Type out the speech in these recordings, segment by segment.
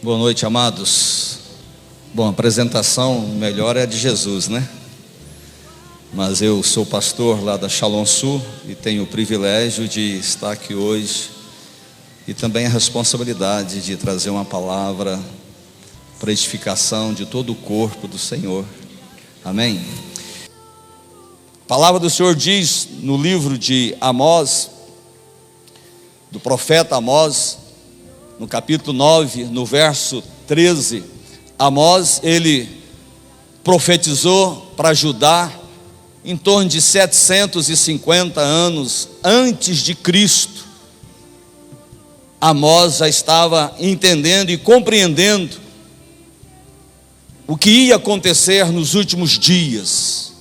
Boa noite, amados. Bom, a apresentação melhor é a de Jesus, né? Mas eu sou pastor lá da Shalom Sul e tenho o privilégio de estar aqui hoje e também a responsabilidade de trazer uma palavra para edificação de todo o corpo do Senhor. Amém? A palavra do Senhor diz no livro de Amós, do profeta Amós, no capítulo 9, no verso 13, Amós, ele profetizou para Judá em torno de 750 anos antes de Cristo. Amós já estava entendendo e compreendendo o que ia acontecer nos últimos dias,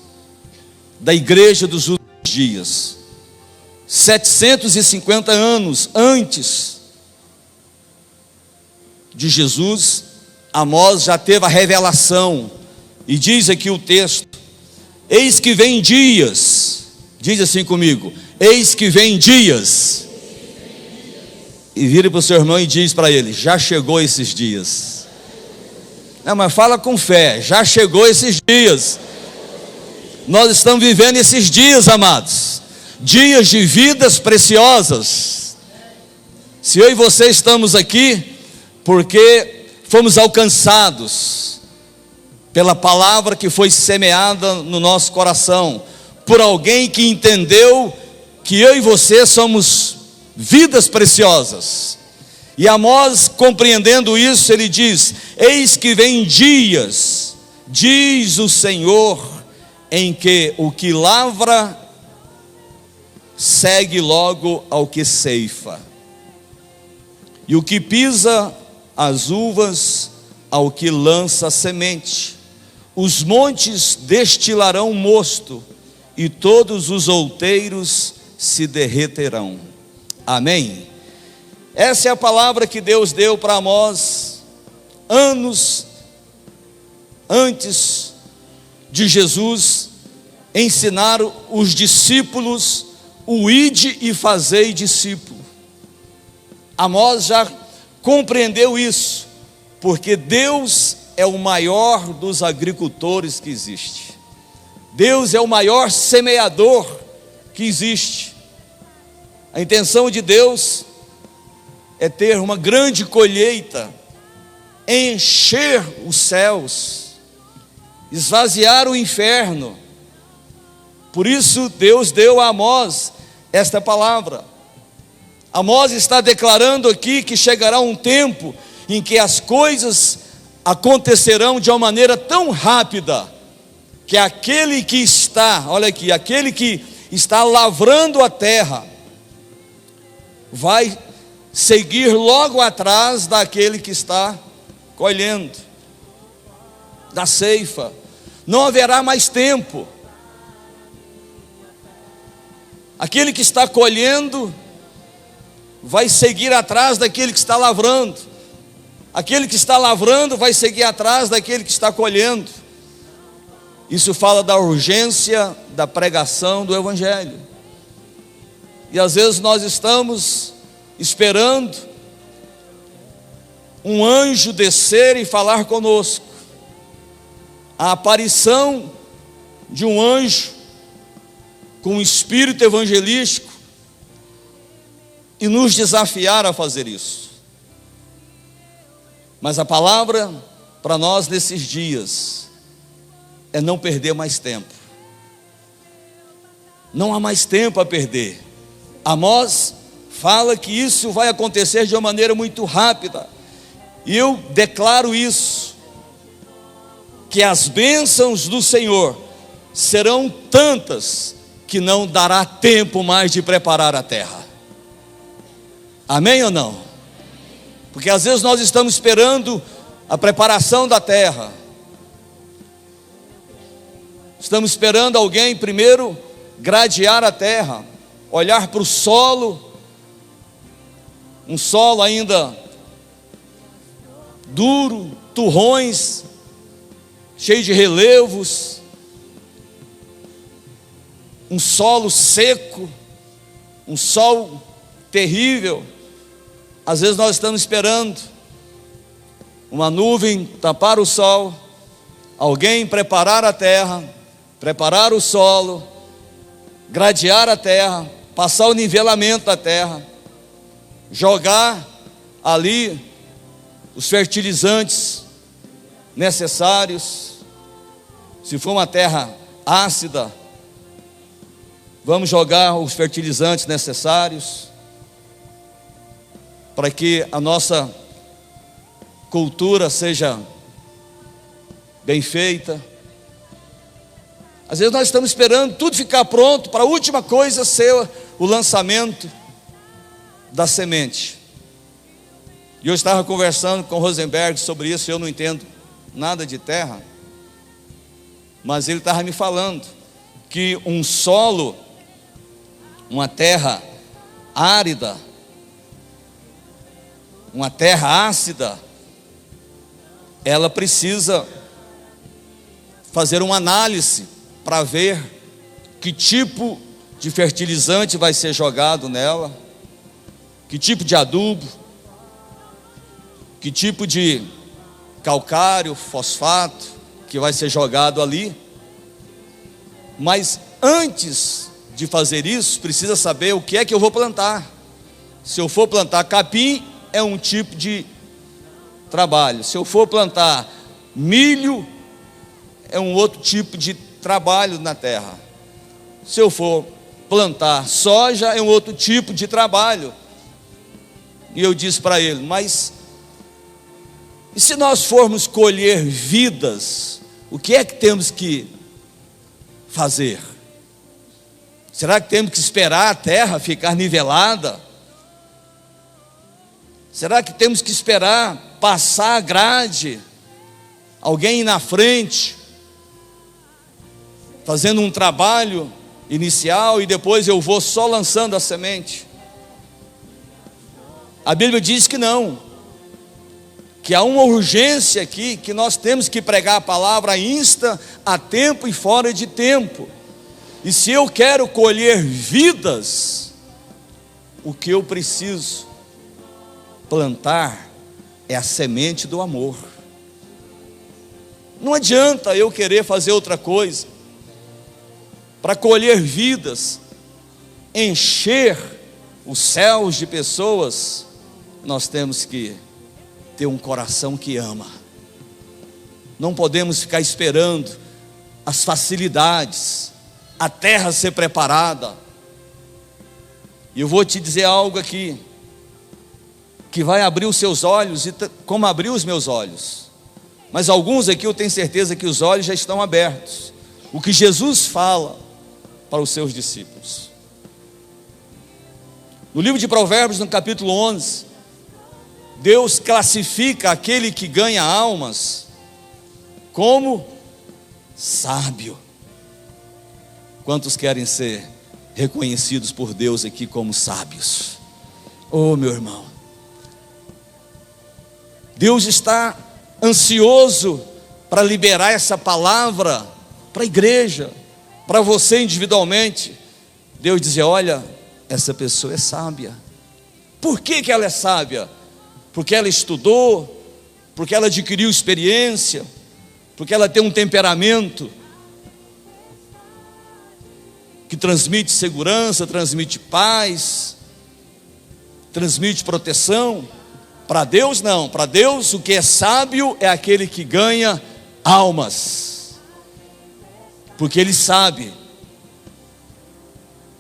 da igreja dos últimos dias. 750 anos antes de Jesus, Amós já teve a revelação, e diz aqui o texto: eis que vem dias, diz assim comigo, eis que vem dias, e vira para o seu irmão e diz para ele: já chegou esses dias. Não, mas fala com fé, já chegou esses dias. Nós estamos vivendo esses dias, amados, dias de vidas preciosas. Se eu e você estamos aqui, porque fomos alcançados pela palavra que foi semeada no nosso coração, por alguém que entendeu que eu e você somos vidas preciosas. E Amós, compreendendo isso, ele diz: eis que vem dias, diz o Senhor, em que o que lavra segue logo ao que ceifa, e o que pisa as uvas ao que lança a semente. Os montes destilarão mosto, e todos os outeiros se derreterão. Amém? Essa é a palavra que Deus deu para Amós, anos antes de Jesus ensinar os discípulos o ide e fazei discípulo. Amós já compreendeu isso, porque Deus é o maior dos agricultores que existe. Deus é o maior semeador que existe. A intenção de Deus é ter uma grande colheita, encher os céus, esvaziar o inferno. Por isso Deus deu a Amós esta palavra. Amós está declarando aqui que chegará um tempo em que as coisas acontecerão de uma maneira tão rápida, que aquele que está, olha aqui, aquele que está lavrando a terra, vai seguir logo atrás daquele que está colhendo, da ceifa. Não haverá mais tempo. Aquele que está colhendo vai seguir atrás daquele que está lavrando. Aquele que está lavrando vai seguir atrás daquele que está colhendo. Isso fala da urgência da pregação do Evangelho. E às vezes nós estamos esperando um anjo descer e falar conosco. A aparição de um anjo com um espírito evangelístico e nos desafiar a fazer isso. Mas a palavra para nós nesses dias é não perder mais tempo. Não há mais tempo a perder. Amós fala que isso vai acontecer de uma maneira muito rápida, e eu declaro isso, que as bênçãos do Senhor serão tantas que não dará tempo mais de preparar a terra. Amém ou não? Porque às vezes nós estamos esperando a preparação da terra. Estamos esperando alguém primeiro gradear a terra, olhar para o solo, um solo ainda duro, turrões, cheio de relevos, um solo seco, um sol terrível. Às vezes nós estamos esperando uma nuvem tapar o sol, alguém preparar a terra, preparar o solo, gradear a terra, passar o nivelamento da terra, jogar ali os fertilizantes necessários. Se for uma terra ácida, vamos jogar os fertilizantes necessários para que a nossa cultura seja bem feita. Às vezes nós estamos esperando tudo ficar pronto para a última coisa ser o lançamento da semente. E eu estava conversando com Rosenberg sobre isso. Eu não entendo nada de terra, mas ele estava me falando que um solo, uma terra árida, uma terra ácida, ela precisa fazer uma análise para ver que tipo de fertilizante vai ser jogado nela, que tipo de adubo, que tipo de calcário, fosfato que vai ser jogado ali. Mas antes de fazer isso, precisa saber o que é que eu vou plantar. Se eu for plantar capim, é um tipo de trabalho. Se eu for plantar milho, é um outro tipo de trabalho na terra. Se eu for plantar soja, é um outro tipo de trabalho. E eu disse para ele: mas e se nós formos colher vidas, o que é que temos que fazer? Será que temos que esperar a terra ficar nivelada? Será que temos que esperar passar a grade, alguém ir na frente, fazendo um trabalho inicial, e depois eu vou só lançando a semente? A Bíblia diz que não, que há uma urgência aqui, que nós temos que pregar a palavra insta, a tempo e fora de tempo. E se eu quero colher vidas, o que eu preciso plantar é a semente do amor. Não adianta eu querer fazer outra coisa. Para colher vidas, encher os céus de pessoas, nós temos que ter um coração que ama. Não podemos ficar esperando as facilidades, a terra ser preparada. E eu vou te dizer algo aqui, que vai abrir os seus olhos, e como abriu os meus olhos. Mas alguns aqui eu tenho certeza que os olhos já estão abertos. O que Jesus fala para os seus discípulos. No livro de Provérbios, no capítulo 11, Deus classifica aquele que ganha almas como sábio. Quantos querem ser reconhecidos por Deus aqui como sábios? Oh, meu irmão, Deus está ansioso para liberar essa palavra para a igreja, para você individualmente. Deus dizia: olha, essa pessoa é sábia. Por que ela é sábia? Porque ela estudou, porque ela adquiriu experiência, porque ela tem um temperamento que transmite segurança, transmite paz, transmite proteção. Para Deus não, para Deus o que é sábio é aquele que ganha almas, porque Ele sabe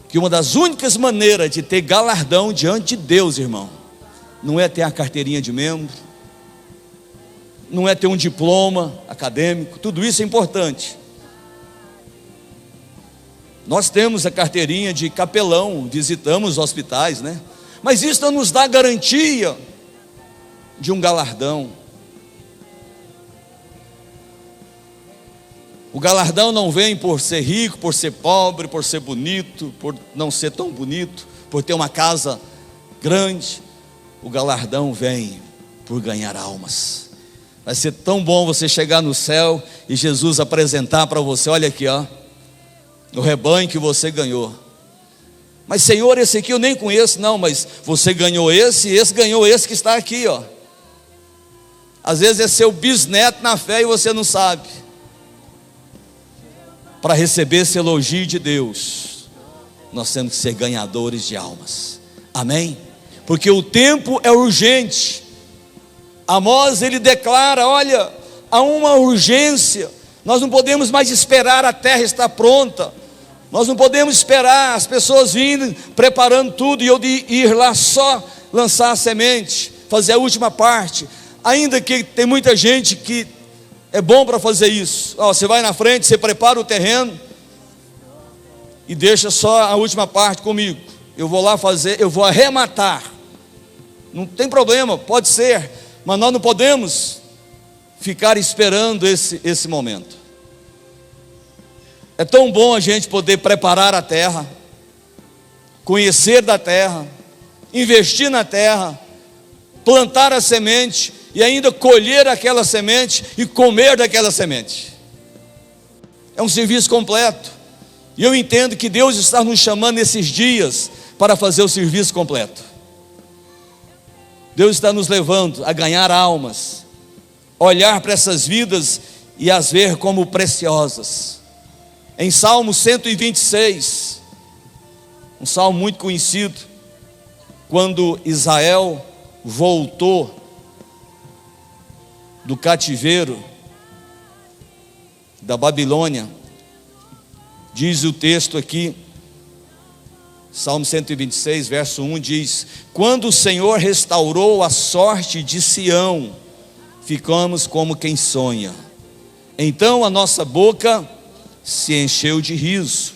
que uma das únicas maneiras de ter galardão diante de Deus, irmão, não é ter a carteirinha de membro, não é ter um diploma acadêmico. Tudo isso é importante. Nós temos a carteirinha de capelão, visitamos hospitais, né? Mas isso não nos dá garantia de um galardão. O galardão não vem por ser rico, por ser pobre, por ser bonito, por não ser tão bonito, por ter uma casa grande. O galardão vem por ganhar almas. Vai ser tão bom você chegar no céu e Jesus apresentar para você: olha aqui, ó, o rebanho que você ganhou. Mas Senhor, esse aqui eu nem conheço. Não, mas você ganhou esse, e esse ganhou esse que está aqui, ó. Às vezes é seu bisneto na fé e você não sabe. Para receber esse elogio de Deus, nós temos que ser ganhadores de almas. Amém? Porque o tempo é urgente. Amós, ele declara: olha, há uma urgência. Nós não podemos mais esperar a terra estar pronta. Nós não podemos esperar as pessoas vindo, preparando tudo, e eu de ir lá só lançar a semente, fazer a última parte. Ainda que tem muita gente que é bom para fazer isso. Você vai na frente, você prepara o terreno e deixa só a última parte comigo. Eu vou lá fazer, eu vou arrematar. Não tem problema, pode ser, mas nós não podemos ficar esperando esse momento. É tão bom a gente poder preparar a terra, conhecer da terra, investir na terra, plantar a semente e ainda colher aquela semente e comer daquela semente. É um serviço completo. E eu entendo que Deus está nos chamando nesses dias para fazer o serviço completo. Deus está nos levando a ganhar almas, olhar para essas vidas e as ver como preciosas. Em Salmo 126, um salmo muito conhecido, quando Israel voltou do cativeiro da Babilônia, diz o texto aqui, Salmo 126, verso 1 diz: quando o Senhor restaurou a sorte de Sião, ficamos como quem sonha. Então a nossa boca se encheu de riso,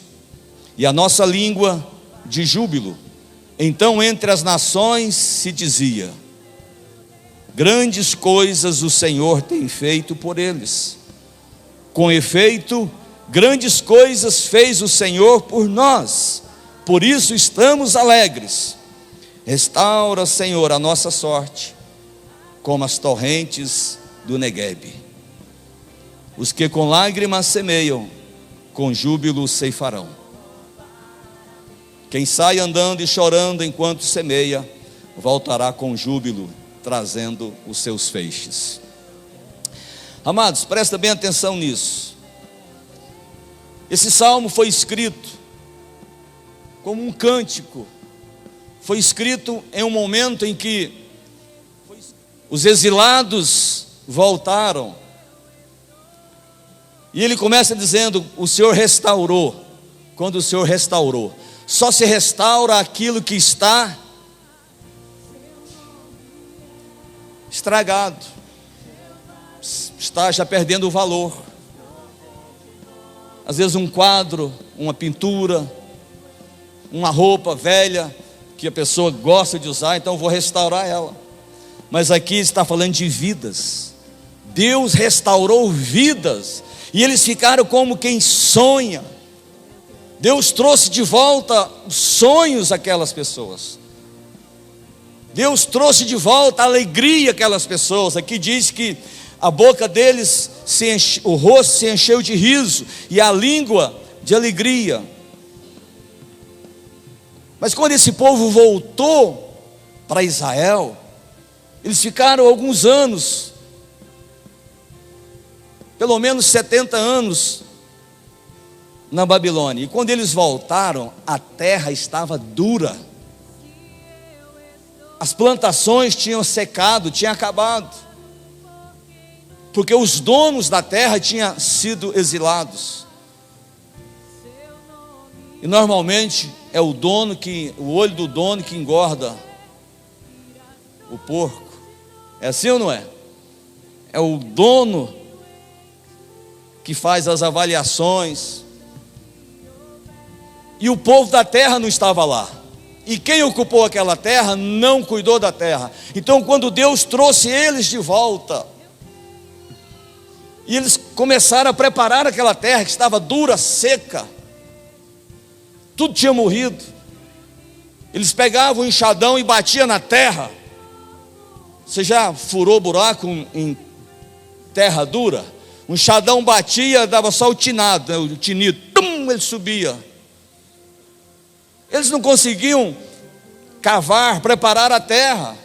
e a nossa língua de júbilo. Então entre as nações se dizia: grandes coisas o Senhor tem feito por eles. Com efeito, grandes coisas fez o Senhor por nós, por isso estamos alegres. Restaura, Senhor, a nossa sorte, como as torrentes do Neguebe. Os que com lágrimas semeiam, com júbilo ceifarão. Quem sai andando e chorando enquanto semeia, voltará com júbilo, trazendo os seus feixes. Amados, presta bem atenção nisso. Esse salmo foi escrito como um cântico. Foi escrito em um momento em que os exilados voltaram. E ele começa dizendo: o Senhor restaurou. Quando o Senhor restaurou, só se restaura aquilo que está estragado, está já perdendo o valor. Às vezes um quadro, uma pintura, uma roupa velha que a pessoa gosta de usar, então eu vou restaurar ela. Mas aqui está falando de vidas. Deus restaurou vidas, e eles ficaram como quem sonha. Deus trouxe de volta os sonhos àquelas pessoas. Deus trouxe de volta a alegria àquelas pessoas. Aqui diz que a boca deles, o rosto se encheu de riso e a língua de alegria. Mas quando esse povo voltou para Israel, eles ficaram alguns anos, pelo menos 70 anos na Babilônia. E quando eles voltaram, a terra estava dura. As plantações tinham secado, tinham acabado, porque os donos da terra tinham sido exilados. E normalmente é o olho do dono que engorda o porco. É assim ou não é? É o dono que faz as avaliações. E o povo da terra não estava lá. E quem ocupou aquela terra não cuidou da terra. Então quando Deus trouxe eles de volta, e eles começaram a preparar aquela terra que estava dura, seca, tudo tinha morrido. Eles pegavam o enxadão e batiam na terra. Você já furou buraco em terra dura? Um enxadão batia, dava só o tinado, o tinido, ele subia. Eles não conseguiam cavar, preparar a terra.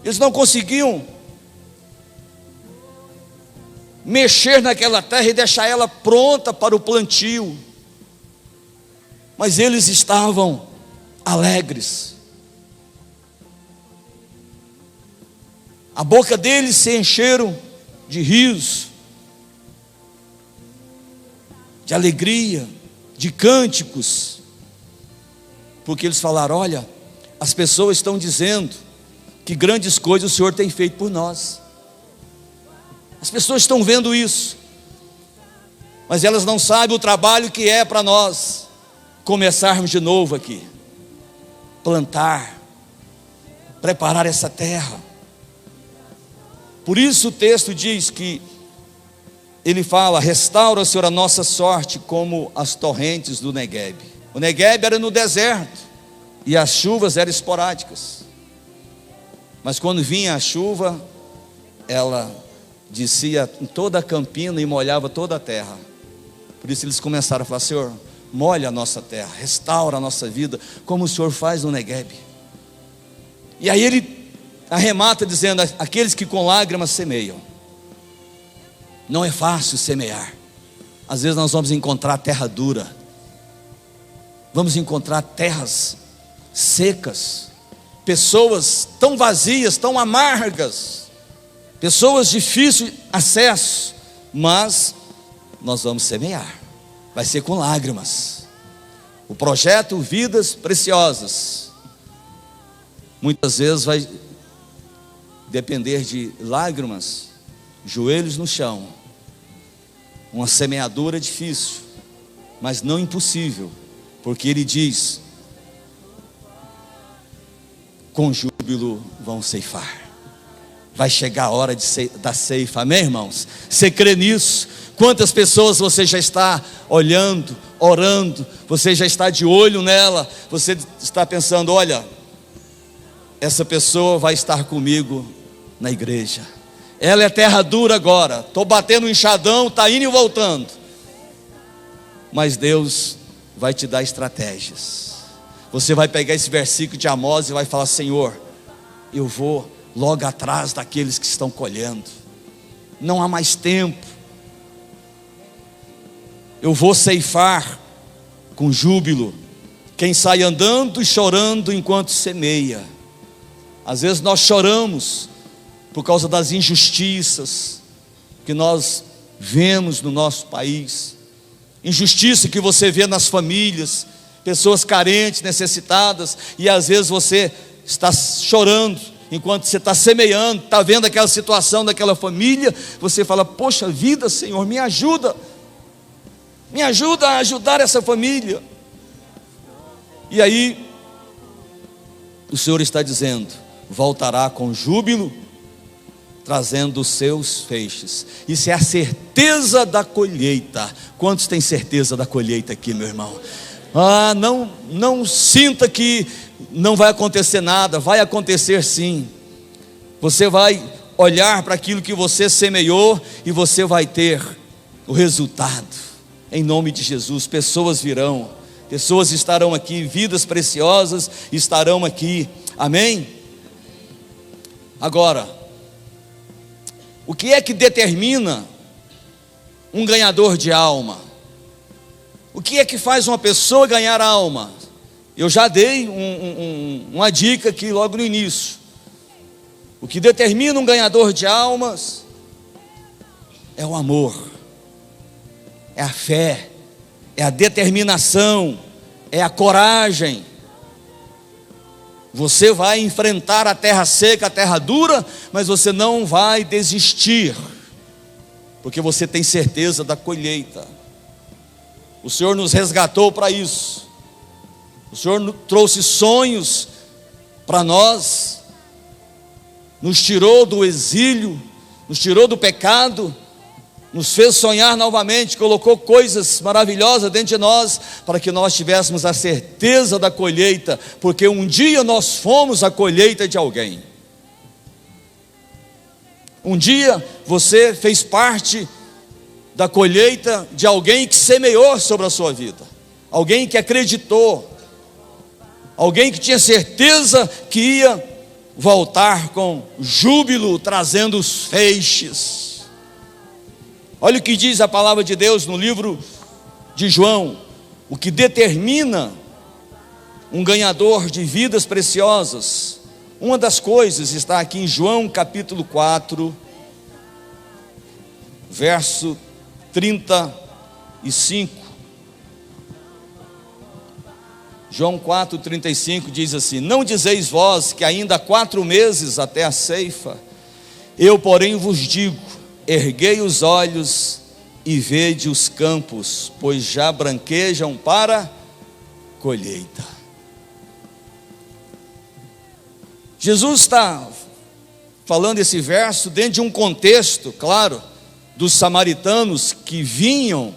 Eles não conseguiam mexer naquela terra e deixar ela pronta para o plantio, mas eles estavam alegres. A boca deles se encheram de riso, de alegria, de cânticos, porque eles falaram: olha, as pessoas estão dizendo que grandes coisas o Senhor tem feito por nós. As pessoas estão vendo isso, mas elas não sabem o trabalho que é para nós começarmos de novo aqui, plantar, preparar essa terra. Por isso o texto diz que ele fala: restaura, Senhor, a nossa sorte como as torrentes do Negueb. O Negueb era no deserto e as chuvas eram esporádicas, mas quando vinha a chuva, ela descia em toda a campina e molhava toda a terra. Por isso eles começaram a falar: Senhor, molha a nossa terra, restaura a nossa vida, como o Senhor faz no Negueb. E aí ele arremata dizendo: aqueles que com lágrimas semeiam. Não é fácil semear. Às vezes nós vamos encontrar terra dura, vamos encontrar terras secas, pessoas tão vazias, tão amargas, pessoas de difícil acesso, mas nós vamos semear. Vai ser com lágrimas. O projeto Vidas Preciosas muitas vezes vai depender de lágrimas, joelhos no chão, uma semeadura difícil, mas não impossível, porque ele diz: com júbilo vão ceifar. Vai chegar a hora da ceifa, amém, irmãos? Você crê nisso? Quantas pessoas você já está olhando, orando, você já está de olho nela, você está pensando: olha, essa pessoa vai estar comigo na igreja, ela é terra dura agora, estou batendo um enxadão, está indo e voltando, mas Deus vai te dar estratégias. Você vai pegar esse versículo de Amós e vai falar: Senhor, eu vou logo atrás daqueles que estão colhendo, não há mais tempo, eu vou ceifar com júbilo quem sai andando e chorando enquanto semeia. Às vezes nós choramos por causa das injustiças que nós vemos no nosso país, injustiça que você vê nas famílias, pessoas carentes, necessitadas, e às vezes você está chorando enquanto você está semeando, está vendo aquela situação daquela família, você fala: poxa vida, Senhor, me ajuda a ajudar essa família. E aí o Senhor está dizendo: voltará com júbilo, trazendo os seus feixes. Isso é a certeza da colheita. Quantos têm certeza da colheita aqui, meu irmão? Não sinta que não vai acontecer nada. Vai acontecer sim. Você vai olhar para aquilo que você semeou e você vai ter o resultado, em nome de Jesus. Pessoas virão, pessoas estarão aqui, vidas preciosas estarão aqui, amém? Agora, o que é que determina um ganhador de alma? O que é que faz uma pessoa ganhar alma? Eu já dei uma dica aqui logo no início. O que determina um ganhador de almas é o amor, é a fé, é a determinação, é a coragem. Você vai enfrentar a terra seca, a terra dura, mas você não vai desistir, porque você tem certeza da colheita. O Senhor nos resgatou para isso. O Senhor trouxe sonhos para nós, nos tirou do exílio, nos tirou do pecado, nos fez sonhar novamente, colocou coisas maravilhosas dentro de nós, para que nós tivéssemos a certeza da colheita, porque um dia nós fomos a colheita de alguém. Um dia você fez parte da colheita de alguém que semeou sobre a sua vida, alguém que acreditou, alguém que tinha certeza que ia voltar com júbilo, trazendo os feixes. Olha o que diz a palavra de Deus no livro de João. O que determina um ganhador de vidas preciosas, uma das coisas está aqui em João capítulo 4, verso 35. João 4,35 diz assim: não dizeis vós que ainda há 4 meses até a ceifa? Eu, porém, vos digo: erguei os olhos e vede os campos, pois já branquejam para colheita. Jesus está falando esse verso dentro de um contexto, claro, dos samaritanos que vinham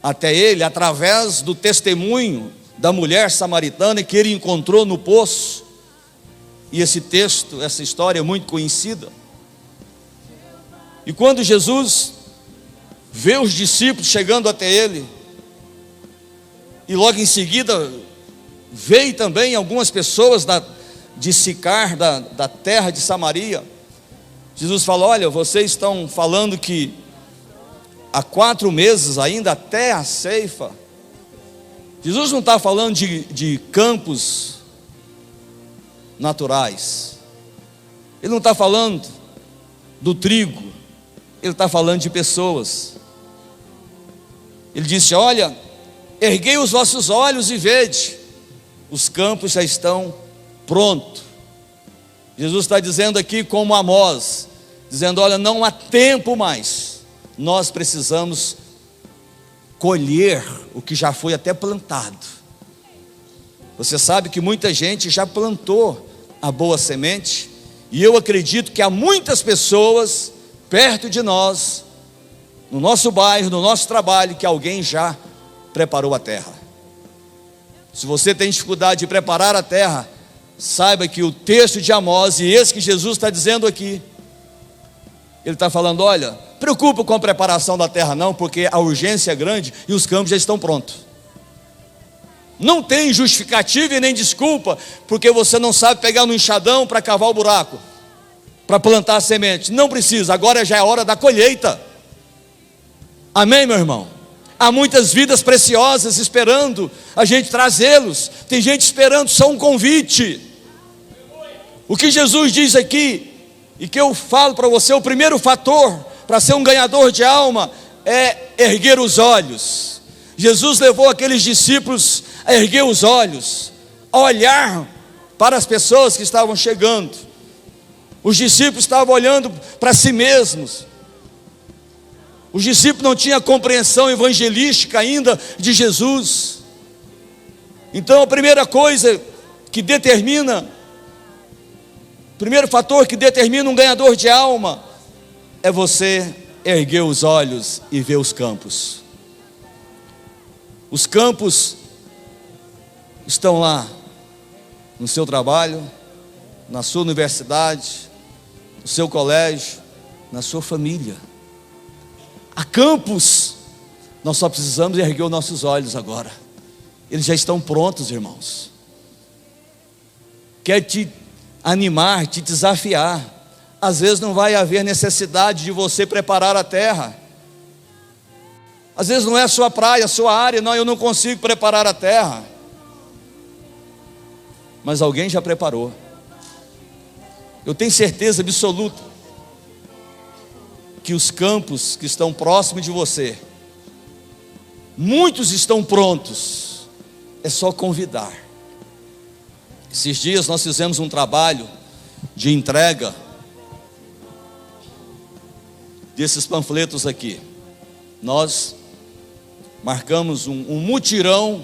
até ele através do testemunho da mulher samaritana que ele encontrou no poço. E esse texto, essa história é muito conhecida. E quando Jesus vê os discípulos chegando até ele, e logo em seguida veio também algumas pessoas de Sicar, da terra de Samaria, Jesus fala: olha, vocês estão falando que há 4 meses ainda até a ceifa. Jesus não está falando de campos naturais, ele não está falando do trigo, ele está falando de pessoas. Ele disse: olha, erguei os vossos olhos e vede, os campos já estão prontos. Jesus está dizendo aqui como Amós, dizendo: olha, não há tempo mais, nós precisamos colher o que já foi até plantado. Você sabe que muita gente já plantou a boa semente, e eu acredito que há muitas pessoas perto de nós, no nosso bairro, no nosso trabalho, que alguém já preparou a terra. Se você tem dificuldade de preparar a terra, saiba que o texto de Amós, e esse que Jesus está dizendo aqui, ele está falando: olha, preocupa com a preparação da terra não, porque a urgência é grande e os campos já estão prontos. Não tem justificativa e nem desculpa, porque você não sabe pegar no enxadão para cavar o buraco, para plantar a semente. Não precisa, agora já é a hora da colheita. Amém, meu irmão? Há muitas vidas preciosas esperando a gente trazê-los. Tem gente esperando só um convite. O que Jesus diz aqui, e que eu falo para você, o primeiro fator para ser um ganhador de alma é erguer os olhos. Jesus levou aqueles discípulos a erguer os olhos, a olhar para as pessoas que estavam chegando. Os discípulos estavam olhando para si mesmos. Os discípulos não tinham compreensão evangelística ainda de Jesus. Então a primeira coisa que determina, primeiro fator que determina um ganhador de alma, é você erguer os olhos e ver os campos. Os campos estão lá no seu trabalho, na sua universidade, no seu colégio, na sua família. Há campos, nós só precisamos erguer os nossos olhos agora. Eles já estão prontos, irmãos. Quer te animar, te desafiar. Às vezes não vai haver necessidade de você preparar a terra. Às vezes não é a sua praia, a sua área. Não, eu não consigo preparar a terra. Mas alguém já preparou. Eu tenho certeza absoluta que os campos que estão próximos de você, muitos estão prontos. É só convidar. Esses dias nós fizemos um trabalho de entrega desses panfletos aqui. Nós marcamos um mutirão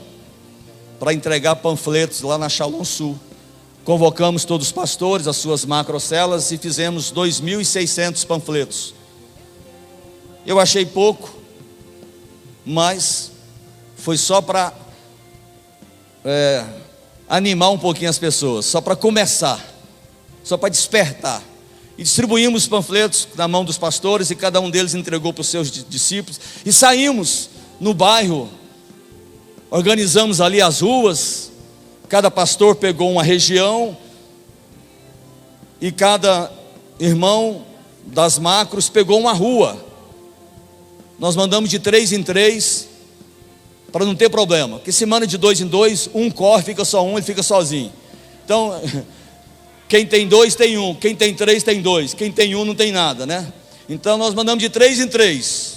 para entregar panfletos lá na Shalom Sul. Convocamos todos os pastores, as suas macrocelas, e fizemos 2.600 panfletos. Eu achei pouco, mas foi só para animar um pouquinho as pessoas, só para começar, só para despertar. E distribuímos os panfletos na mão dos pastores, e cada um deles entregou para os seus discípulos, e saímos no bairro, organizamos ali as ruas, cada pastor pegou uma região, e cada irmão das macros pegou uma rua. Nós mandamos de 3 em 3, para não ter problema, porque se manda de 2 em 2, um corre, fica só um, ele fica sozinho. Então, quem tem 2 tem 1, quem tem 3 tem 2, quem tem 1 não tem nada, né? Então nós mandamos de 3 em 3,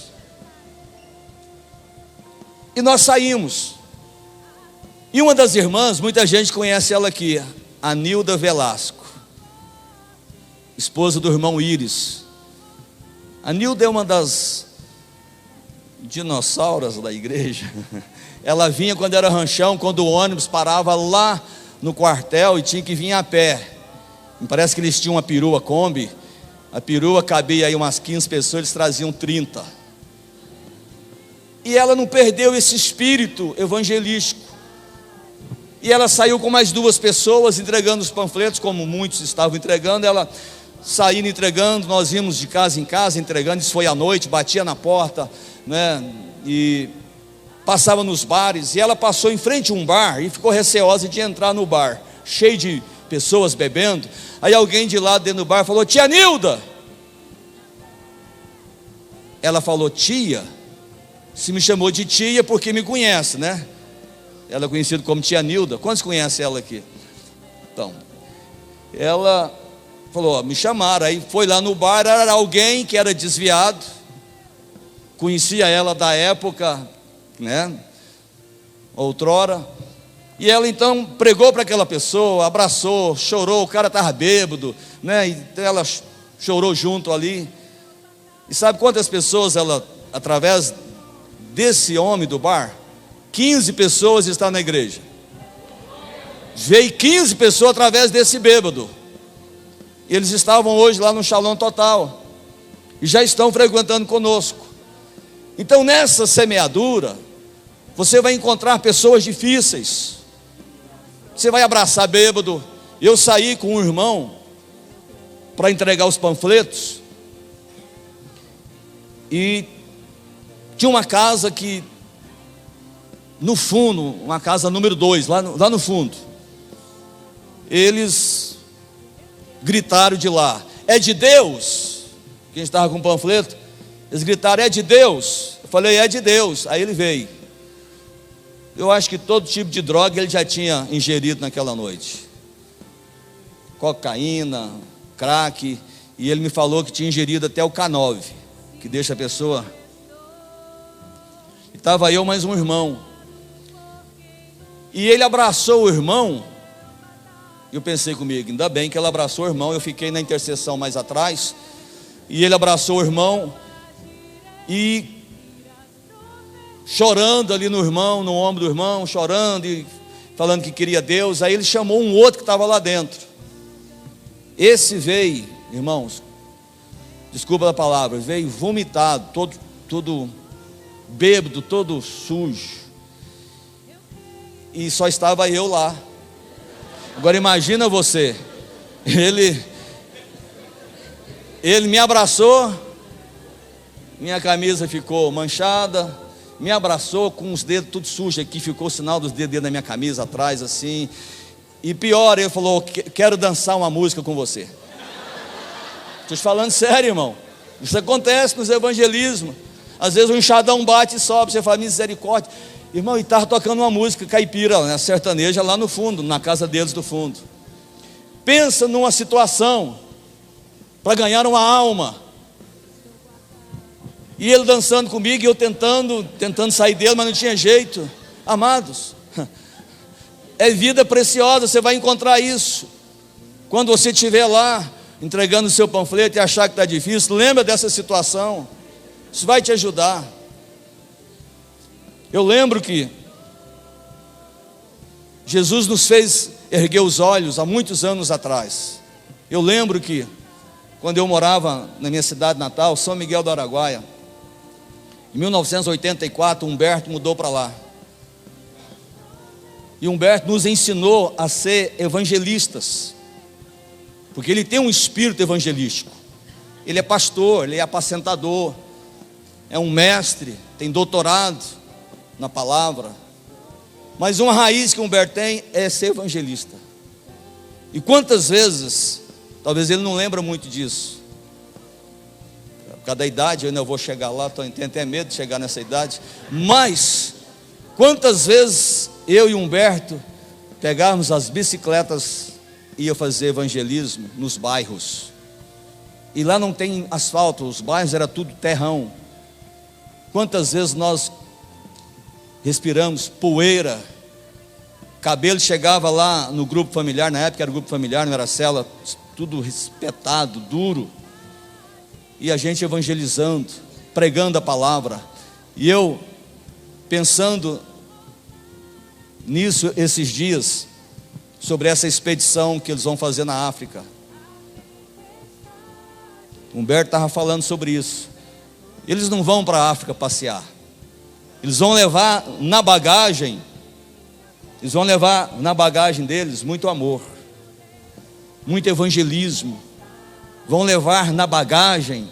e nós saímos. E uma das irmãs, muita gente conhece ela aqui, a Nilda Velasco, esposa do irmão Íris. A Nilda é uma das dinossauras da igreja. Ela vinha quando era ranchão, quando o ônibus parava lá no quartel e tinha que vir a pé. Me parece que eles tinham uma perua Kombi. A perua cabia aí umas 15 pessoas, eles traziam 30. E ela não perdeu esse espírito evangelístico. E ela saiu com mais 2 pessoas entregando os panfletos, como muitos estavam entregando. Ela saindo entregando, nós íamos de casa em casa entregando. Isso foi à noite, batia na porta, né? E passava nos bares. E ela passou em frente a um bar e ficou receosa de entrar no bar, cheio de pessoas bebendo. Aí alguém de lá dentro do bar falou: tia Nilda. Ela falou: tia? Se me chamou de tia porque me conhece, né? Ela é conhecida como tia Nilda. Quantos conhecem ela aqui? Então, ela falou: me chamaram. Aí foi lá no bar, era alguém que era desviado, conhecia ela da época, né, outrora. E ela então pregou para aquela pessoa, abraçou, chorou. O cara estava bêbado, né? Então ela chorou junto ali. E sabe quantas pessoas ela, através desse homem do bar, 15 pessoas estão na igreja. Veio 15 pessoas através desse bêbado. Eles estavam hoje lá no Shalom Total e já estão frequentando conosco. Então nessa semeadura você vai encontrar pessoas difíceis. Você vai abraçar bêbado. Eu saí com um irmão para entregar os panfletos, e tinha uma casa que no fundo, uma casa número 2, lá no fundo, eles gritaram de lá: é de Deus? Quem estava com o panfleto, eles gritaram: é de Deus? Eu falei: é de Deus. Aí ele veio. Eu acho que todo tipo de droga ele já tinha ingerido naquela noite, cocaína, crack, e ele me falou que tinha ingerido até o K9, que deixa a pessoa. E estava eu mais um irmão, e ele abraçou o irmão. Eu pensei comigo: ainda bem que ela abraçou o irmão. Eu fiquei na intercessão mais atrás, e ele abraçou o irmão, e chorando ali no irmão, no ombro do irmão, chorando e falando que queria Deus. Aí ele chamou um outro que estava lá dentro. Esse veio, irmãos, desculpa a palavra, veio vomitado, todo bêbado, todo sujo, e só estava eu lá. Agora imagina você, ele me abraçou, minha camisa ficou manchada, me abraçou com os dedos tudo sujos aqui, ficou o sinal dos dedos da minha camisa atrás assim. E pior, ele falou: quero dançar uma música com você. Estou te falando sério, irmão. Isso acontece nos evangelismos. Às vezes o enxadão bate e sobe, você fala: misericórdia. Irmão, e estava tocando uma música caipira, né, sertaneja, lá no fundo, na casa deles do fundo. Pensa numa situação para ganhar uma alma. E ele dançando comigo, e eu tentando sair dele, mas não tinha jeito. Amados, é vida preciosa, você vai encontrar isso. Quando você estiver lá, entregando o seu panfleto e achar que está difícil, lembra dessa situação. Isso vai te ajudar. Eu lembro que Jesus nos fez erguer os olhos há muitos anos atrás. Eu lembro que quando eu morava na minha cidade natal, São Miguel do Araguaia, em 1984, Humberto mudou para lá. E Humberto nos ensinou a ser evangelistas, porque ele tem um espírito evangelístico. Ele é pastor, ele é apacentador, é um mestre, tem doutorado na palavra. Mas uma raiz que Humberto tem é ser evangelista. E quantas vezes, Talvez ele não lembra muito disso. Por causa da idade, eu ainda vou chegar lá, tenho até medo de chegar nessa idade. Mas, quantas vezes eu e Humberto pegávamos as bicicletas e ia fazer evangelismo nos bairros. E lá não tem asfalto, os bairros era tudo terrão. Quantas vezes nós respiramos poeira, cabelo chegava lá no grupo familiar, na época era grupo familiar, não era célula, tudo espetado, duro, e a gente evangelizando, pregando a palavra, e eu pensando nisso esses dias, sobre essa expedição que eles vão fazer na África. Humberto estava falando sobre isso. Eles não vão para a África passear, eles vão levar na bagagem, deles muito amor, muito evangelismo, vão levar na bagagem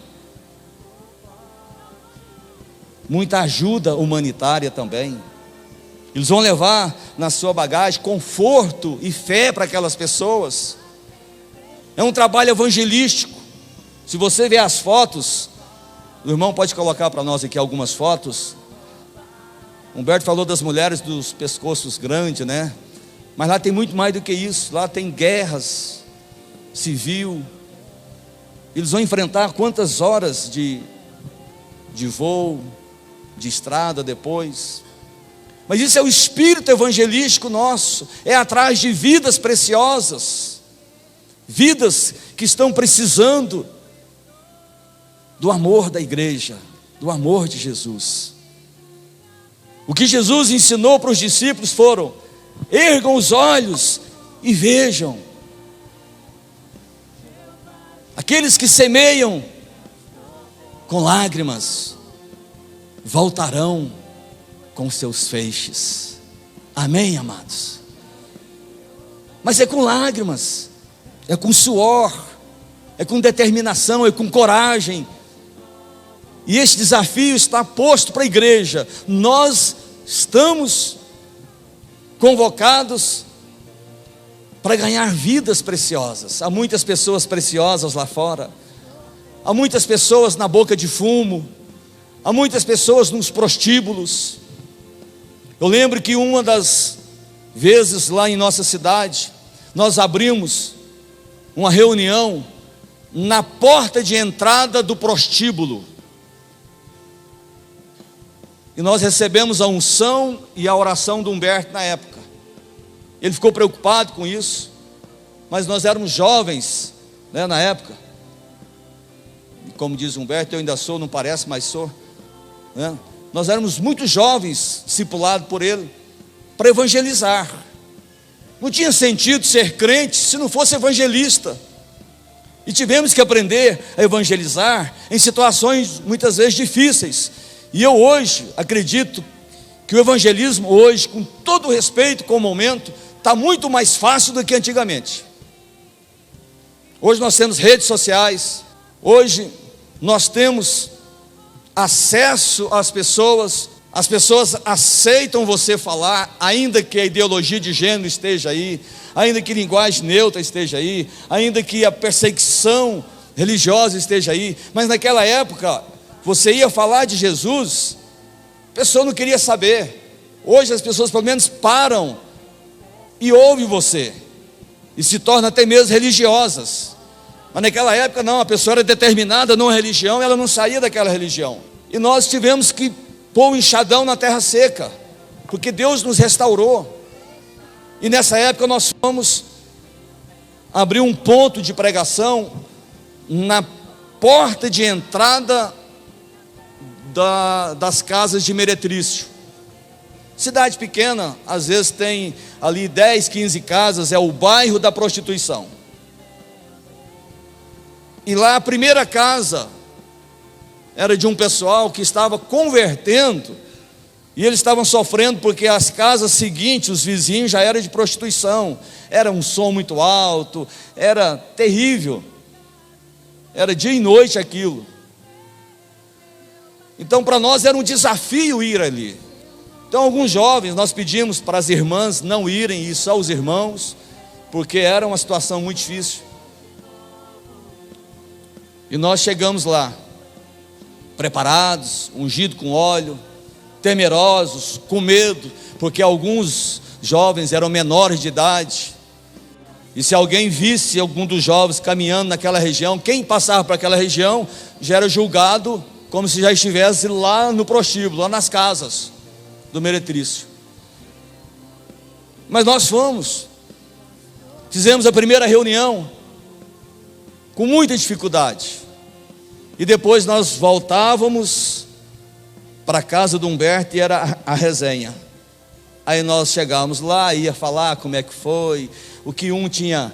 muita ajuda humanitária também. Eles vão levar na sua bagagem conforto e fé para aquelas pessoas. É um trabalho evangelístico. Se você ver as fotos, o irmão pode colocar para nós aqui algumas fotos. Humberto falou das mulheres dos pescoços grandes, né? Mas lá tem muito mais do que isso. Lá tem guerras civil. Eles vão enfrentar quantas horas de voo, de estrada depois. Mas isso é o espírito evangelístico nosso. É atrás de vidas preciosas, vidas que estão precisando do amor da igreja, do amor de Jesus. O que Jesus ensinou para os discípulos foram: ergam os olhos e vejam. Aqueles que semeiam com lágrimas voltarão com seus feixes. Amém, amados? Mas é com lágrimas, é com suor, é com determinação, é com coragem. E este desafio está posto para a igreja. Nós estamos convocados para ganhar vidas preciosas. Há muitas pessoas preciosas lá fora, há muitas pessoas na boca de fumo, há muitas pessoas nos prostíbulos. Eu lembro que uma das vezes lá em nossa cidade, nós abrimos uma reunião na porta de entrada do prostíbulo. E nós recebemos a unção e a oração do Humberto na época. Ele ficou preocupado com isso, mas nós éramos jovens, né, na época. E como diz Humberto, eu ainda sou, não parece, mas sou, né? Nós éramos muito jovens, discipulados por ele, para evangelizar. Não tinha sentido ser crente se não fosse evangelista. E tivemos que aprender a evangelizar em situações muitas vezes difíceis. E eu hoje acredito que o evangelismo hoje, com todo o respeito com o momento, está muito mais fácil do que antigamente. Hoje nós temos redes sociais, hoje nós temos acesso às pessoas, as pessoas aceitam você falar, ainda que a ideologia de gênero esteja aí, ainda que a linguagem neutra esteja aí, ainda que a perseguição religiosa esteja aí. Mas naquela época, você ia falar de Jesus, a pessoa não queria saber. Hoje as pessoas pelo menos param e ouvem você, e se tornam até mesmo religiosas. Mas naquela época não, a pessoa era determinada numa religião, ela não saía daquela religião. E nós tivemos que pôr o enxadão na terra seca, porque Deus nos restaurou. E nessa época nós fomos abrir um ponto de pregação na porta de entrada das casas de Meretrício. Cidade pequena, às vezes tem ali 10, 15 casas, é o bairro da prostituição. E lá a primeira casa era de um pessoal que estava convertendo, e eles estavam sofrendo porque as casas seguintes, os vizinhos, já eram de prostituição. Era um som muito alto, era terrível, era dia e noite aquilo. Então para nós era um desafio ir ali. Então alguns jovens, nós pedimos para as irmãs não irem, e só os irmãos, porque era uma situação muito difícil. E nós chegamos lá, preparados, ungidos com óleo, temerosos, com medo, porque alguns jovens eram menores de idade. E se alguém visse algum dos jovens caminhando naquela região, quem passava para aquela região já era julgado como se já estivesse lá no prostíbulo, lá nas casas do meretrício. Mas nós fomos, fizemos a primeira reunião com muita dificuldade, e depois nós voltávamos para a casa do Humberto e era a resenha. Aí nós chegávamos lá, ia falar como é que foi, o que um tinha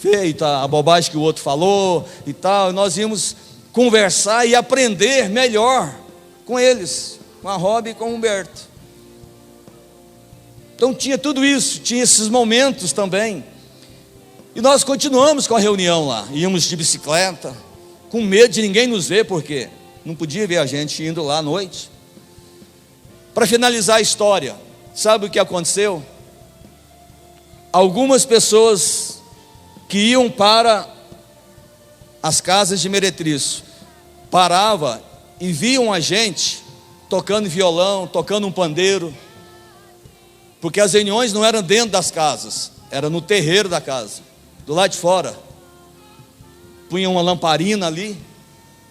feito, a bobagem que o outro falou e tal. E nós íamos conversar e aprender melhor com eles, com a Rob e com o Humberto. Então tinha tudo isso, tinha esses momentos também. E nós continuamos com a reunião lá, íamos de bicicleta, com medo de ninguém nos ver, porque não podia ver a gente indo lá à noite. Para finalizar a história, sabe o que aconteceu? Algumas pessoas que iam para as casas de meretrício paravam e viam a gente tocando violão, tocando um pandeiro, porque as reuniões não eram dentro das casas, era no terreiro da casa, do lado de fora. Punha uma lamparina ali,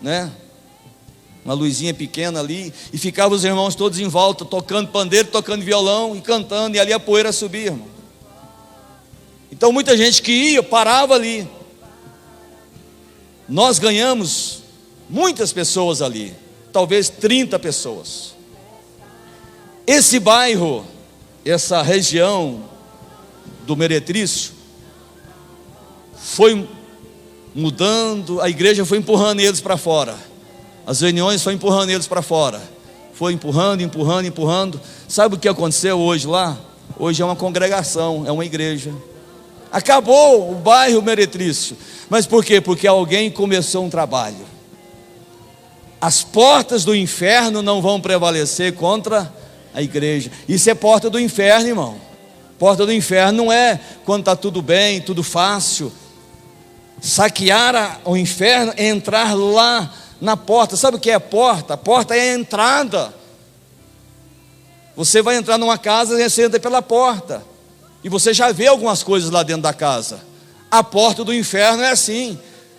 né? Uma luzinha pequena ali, e ficavam os irmãos todos em volta, tocando pandeiro, tocando violão e cantando, e ali a poeira subia, irmão. Então muita gente que ia, parava ali. Nós ganhamos muitas pessoas ali, talvez 30 pessoas. Esse bairro, essa região do meretrício, foi mudando, a igreja foi empurrando eles para fora. As reuniões foi empurrando eles para fora. Foi empurrando, empurrando, empurrando. Sabe o que aconteceu hoje lá? Hoje é uma congregação, é uma igreja. Acabou o bairro meretrício. Mas por quê? Porque alguém começou um trabalho. As portas do inferno não vão prevalecer contra a igreja. Isso é porta do inferno, irmão. Porta do inferno não é quando está tudo bem, tudo fácil. Saquear o inferno é entrar lá na porta. Sabe o que é a porta? A porta é a entrada. Você vai entrar numa casa e você entra pela porta, e você já vê algumas coisas lá dentro da casa. A porta do inferno é assim.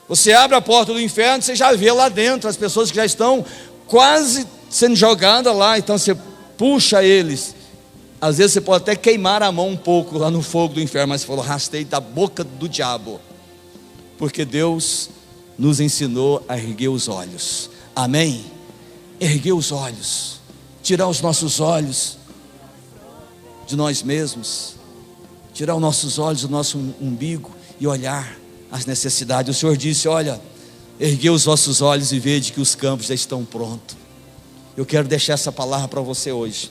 Você abre a porta do inferno, você já vê lá dentro as pessoas que já estão quase sendo jogadas lá. Então você puxa eles. Às vezes você pode até queimar a mão um pouco lá no fogo do inferno, mas você falou, rastei da boca do diabo. Porque Deus nos ensinou a erguer os olhos. Amém? Erguer os olhos, tirar os nossos olhos de nós mesmos, tirar os nossos olhos do nosso umbigo e olhar as necessidades. O Senhor disse, olha, erguei os vossos olhos e vede que os campos já estão prontos. Eu quero deixar essa palavra para você hoje.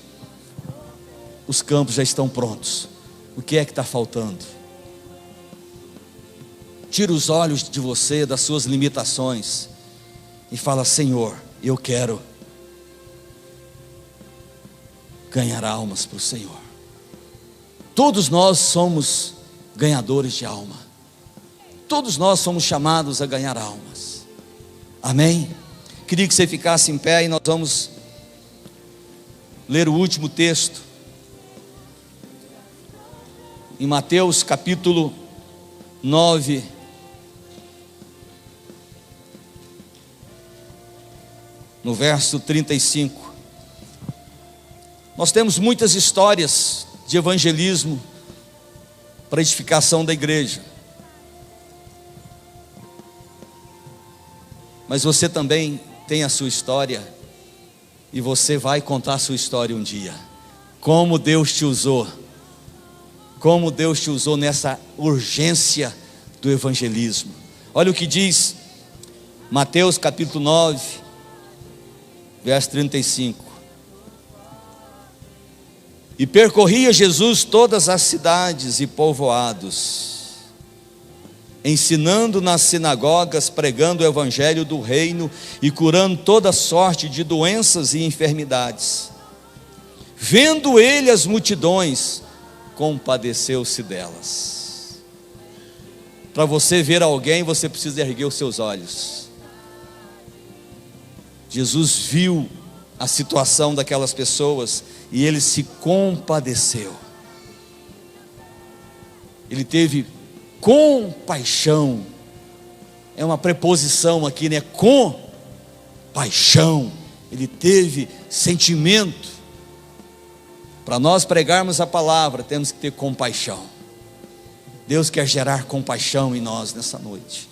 Os campos já estão prontos. O que é que está faltando? Tira os olhos de você, das suas limitações, e fala, Senhor, eu quero ganhar almas para o Senhor. Todos nós somos ganhadores de alma. Todos nós somos chamados a ganhar almas. Amém? Queria que você ficasse em pé e nós vamos ler o último texto. Em Mateus capítulo 9. No verso 35. Nós temos muitas histórias de evangelismo para edificação da igreja. Mas você também tem a sua história, e você vai contar a sua história um dia. Como Deus te usou. Como Deus te usou nessa urgência do evangelismo. Olha o que diz Mateus capítulo 9, verso 35. E percorria Jesus todas as cidades e povoados, ensinando nas sinagogas, pregando o evangelho do reino e curando toda sorte de doenças e enfermidades. Vendo ele as multidões, compadeceu-se delas. Para você ver alguém, você precisa erguer os seus olhos. Jesus viu a situação daquelas pessoas e ele se compadeceu. Ele teve compaixão. É uma preposição aqui, né? Compaixão. Ele teve sentimento. Para nós pregarmos a palavra, temos que ter compaixão. Deus quer gerar compaixão em nós nessa noite.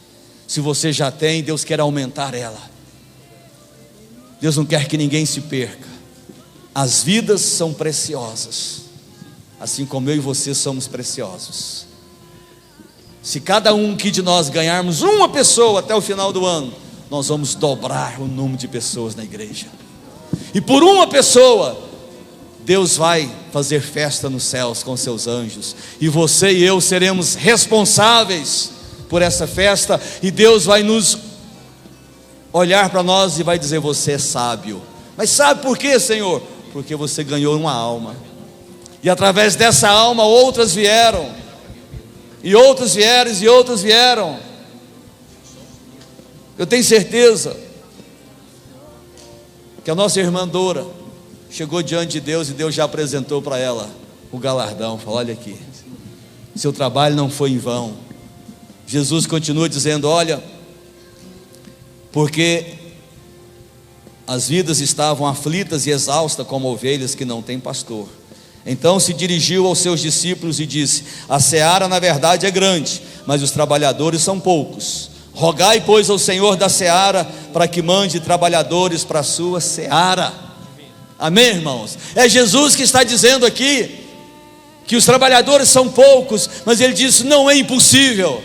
Se você já tem, Deus quer aumentar ela. Deus não quer que ninguém se perca. As vidas são preciosas, assim como eu e você somos preciosos. Se cada um aqui de nós ganharmos uma pessoa até o final do ano, nós vamos dobrar o número de pessoas na igreja. E por uma pessoa, Deus vai fazer festa nos céus com seus anjos, e você e eu seremos responsáveis por essa festa, e Deus vai nos olhar para nós e vai dizer: você é sábio. Mas sabe por quê, Senhor? Porque você ganhou uma alma, e através dessa alma outras vieram, e outras vieram, e outras vieram. Eu tenho certeza que a nossa irmã Dora chegou diante de Deus, e Deus já apresentou para ela o galardão. Falou: olha aqui, seu trabalho não foi em vão. Jesus continua dizendo: olha, porque as vidas estavam aflitas e exaustas como ovelhas que não têm pastor. Então se dirigiu aos seus discípulos e disse: a seara na verdade é grande, mas os trabalhadores são poucos. Rogai pois ao Senhor da seara para que mande trabalhadores para a sua seara. Amém, irmãos? É Jesus que está dizendo aqui que os trabalhadores são poucos, mas ele diz: não é impossível.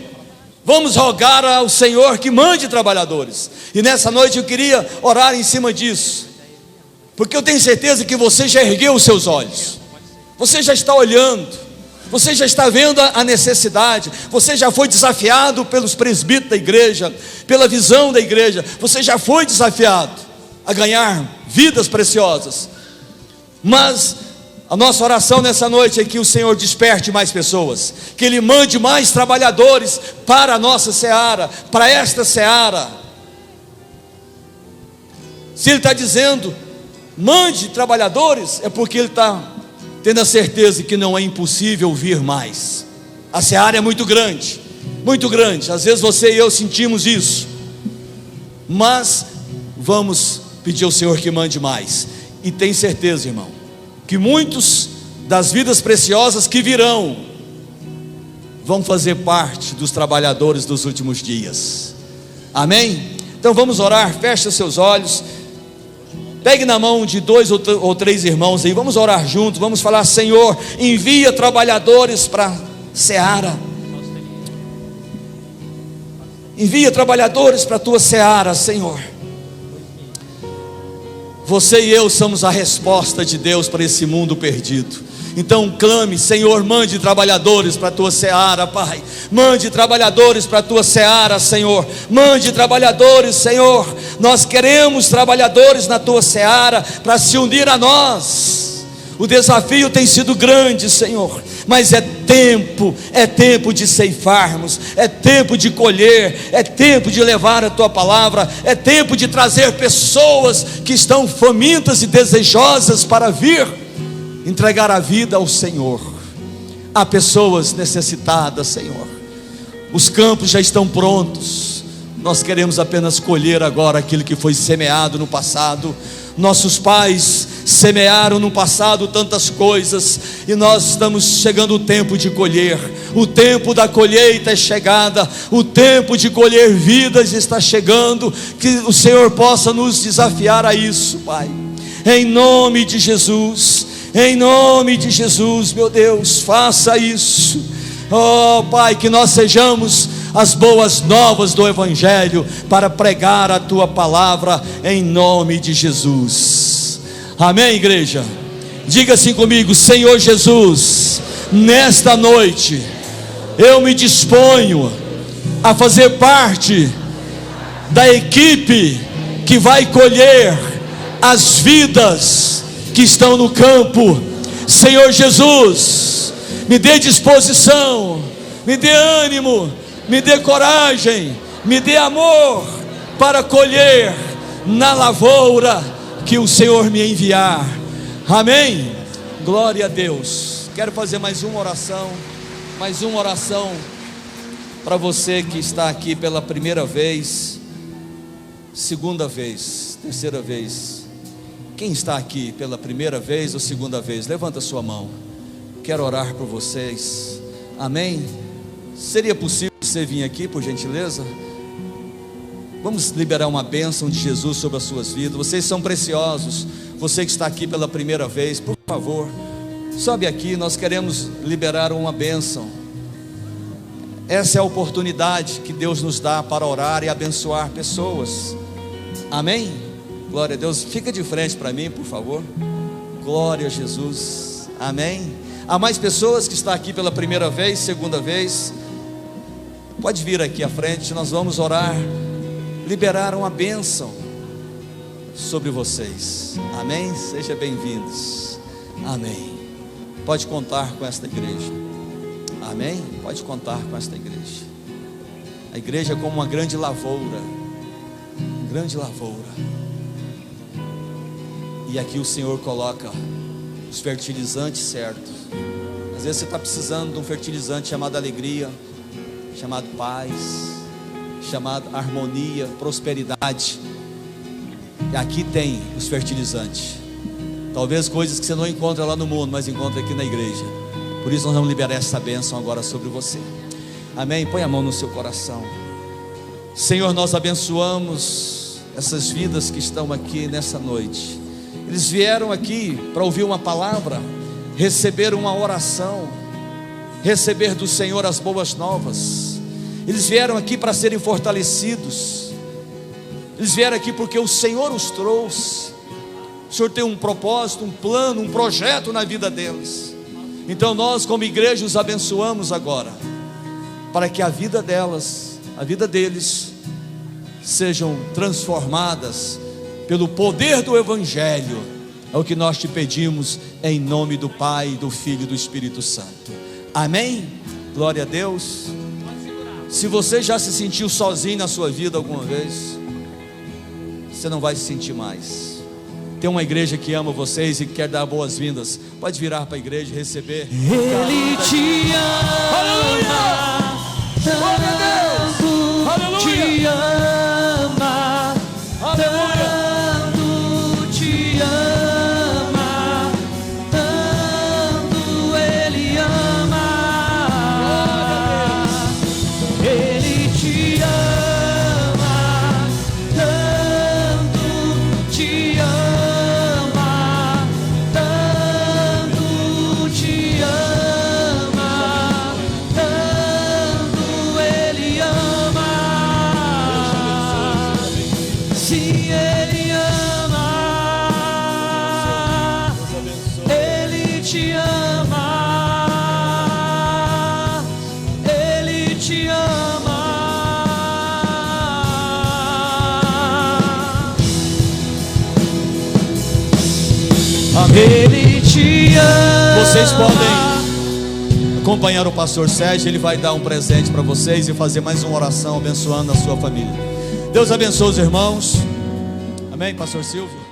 Vamos rogar ao Senhor que mande trabalhadores. E nessa noite eu queria orar em cima disso, porque eu tenho certeza que você já ergueu os seus olhos, você já está olhando, você já está vendo a necessidade, você já foi desafiado pelos presbíteros da igreja, pela visão da igreja, você já foi desafiado a ganhar vidas preciosas. Mas a nossa oração nessa noite é que o Senhor desperte mais pessoas, que Ele mande mais trabalhadores para a nossa seara, para esta seara. Se Ele está dizendo mande trabalhadores, é porque Ele está tendo a certeza que não é impossível vir mais. A seara é muito grande, muito grande. Às vezes você e eu sentimos isso, mas vamos pedir ao Senhor que mande mais. E tem certeza, irmão, que muitos das vidas preciosas que virão vão fazer parte dos trabalhadores dos últimos dias. Amém? Então vamos orar. Feche seus olhos, pegue na mão de 2 ou 3 irmãos aí, vamos orar juntos, vamos falar: Senhor, envia trabalhadores para a seara, envia trabalhadores para a tua seara, Senhor. Você e eu somos a resposta de Deus para esse mundo perdido. Então clame: Senhor, mande trabalhadores para a tua seara, Pai. Mande trabalhadores para a tua seara, Senhor. Mande trabalhadores, Senhor. Nós queremos trabalhadores na tua seara para se unir a nós. O desafio tem sido grande, Senhor, mas é tempo de ceifarmos, é tempo de colher, é tempo de levar a tua palavra, é tempo de trazer pessoas que estão famintas e desejosas para vir entregar a vida ao Senhor. Há pessoas necessitadas, Senhor. Os campos já estão prontos, nós queremos apenas colher agora aquilo que foi semeado no passado. Nossos pais semearam no passado tantas coisas, e nós estamos chegando o tempo de colher. O tempo da colheita é chegada, o tempo de colher vidas está chegando. Que o Senhor possa nos desafiar a isso, Pai, em nome de Jesus, em nome de Jesus, meu Deus, faça isso. Oh Pai, que nós sejamos as boas novas do Evangelho para pregar a tua palavra em nome de Jesus. Amém, igreja? Diga assim comigo: Senhor Jesus, nesta noite eu me disponho a fazer parte da equipe que vai colher as vidas que estão no campo. Senhor Jesus, me dê disposição, me dê ânimo, me dê coragem, me dê amor para colher na lavoura que o Senhor me enviar. Amém? Glória a Deus. Quero fazer mais uma oração para você que está aqui pela primeira vez, segunda vez, terceira vez. Quem está aqui pela primeira vez ou segunda vez, levanta sua mão. Quero orar por vocês. Amém? Seria possível você vir aqui, por gentileza? Vamos liberar uma bênção de Jesus sobre as suas vidas. Vocês são preciosos. Você que está aqui pela primeira vez, por favor, sobe aqui. Nós queremos liberar uma bênção. Essa é a oportunidade que Deus nos dá para orar e abençoar pessoas. Amém? Glória a Deus. Fica de frente para mim, por favor. Glória a Jesus. Amém? Há mais pessoas que estão aqui pela primeira vez, segunda vez. Pode vir aqui à frente. Nós vamos orar, liberar uma bênção sobre vocês. Amém? Sejam bem-vindos. Amém. Pode contar com esta igreja. Amém? Pode contar com esta igreja. A igreja é como uma grande lavoura. Grande lavoura. E aqui o Senhor coloca os fertilizantes certos. Às vezes você está precisando de um fertilizante chamado alegria, chamado paz, chamado harmonia, prosperidade. E aqui tem os fertilizantes. Talvez coisas que você não encontra lá no mundo, mas encontra aqui na igreja. Por isso nós vamos liberar essa bênção agora sobre você. Amém? Põe a mão no seu coração. Senhor, nós abençoamos essas vidas que estão aqui nessa noite. Eles vieram aqui para ouvir uma palavra, receber uma oração, receber do Senhor as boas novas. Eles vieram aqui para serem fortalecidos. Eles vieram aqui porque o Senhor os trouxe. O Senhor tem um propósito, um plano, um projeto na vida deles. Então nós como igreja os abençoamos agora, para que a vida delas, a vida deles, sejam transformadas pelo poder do Evangelho. É o que nós te pedimos, em nome do Pai, do Filho e do Espírito Santo. Amém? Glória a Deus. Se você já se sentiu sozinho na sua vida alguma vez, você não vai se sentir mais. Tem uma igreja que ama vocês e que quer dar boas-vindas. Pode virar para a igreja e receber. Ele te ama. Aleluia! Glória a Deus! Aleluia! Te ama. Aleluia! Tanto te ama. Tanto Ele ama. Ele te ama. Tanto te ama. Tanto te ama. Tanto Ele ama. Sim, Ele ama. Ele te ama. Ele te ama. Amém. Ele te ama. Vocês podem acompanhar o pastor Sérgio. Ele vai dar um presente para vocês e fazer mais uma oração abençoando a sua família. Deus abençoe os irmãos. Amém, pastor Silvio.